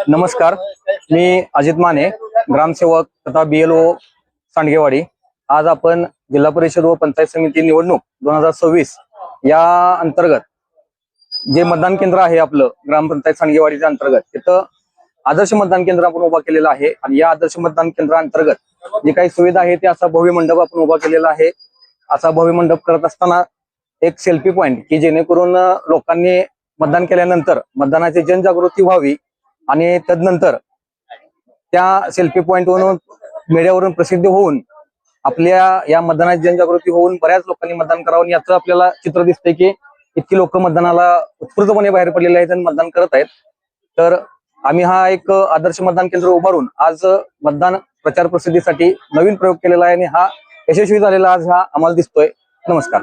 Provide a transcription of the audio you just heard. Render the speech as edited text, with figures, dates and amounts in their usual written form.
नमस्कार, मी अजित माने, ग्रामसेवक तथा BLO सांडगेवाडी। आज आपण जिल्हा परिषद व पंचायत समिती निवडणूक 2026 या अंतर्गत जे मतदान केंद्र आहे आपलं ग्रामपंचायत सांडगेवाडीच्या अंतर्गत, तिथं आदर्श मतदान केंद्र आपण उभा केलेला आहे। आणि या आदर्श मतदान केंद्रांतर्गत जे काही सुविधा आहे ते असा भव्य मंडप आपण उभा केलेला आहे। असा भव्य मंडप करत असताना एक सेल्फी पॉइंट की जेणेकरून लोकांनी मतदान केल्यानंतर मतदानाची जनजागृती व्हावी आणि तदनंतर त्या सेल्फी पॉइंटवरून मीडियावरून प्रसिद्ध होऊन आपल्या या मतदानाची जनजागृती होऊन बऱ्याच लोकांनी मतदान करावं, याचं आपल्याला चित्र दिसतंय की इतकी लोक मतदानाला उत्स्फूर्तपणे बाहेर पडलेले आहेत आणि मतदान करत आहेत। तर आम्ही हा एक आदर्श मतदान केंद्र उभारून आज मतदान प्रचार प्रसिद्धीसाठी नवीन प्रयोग केलेला आहे आणि हा यशस्वी झालेला आज हा आम्हाला दिसतोय। नमस्कार।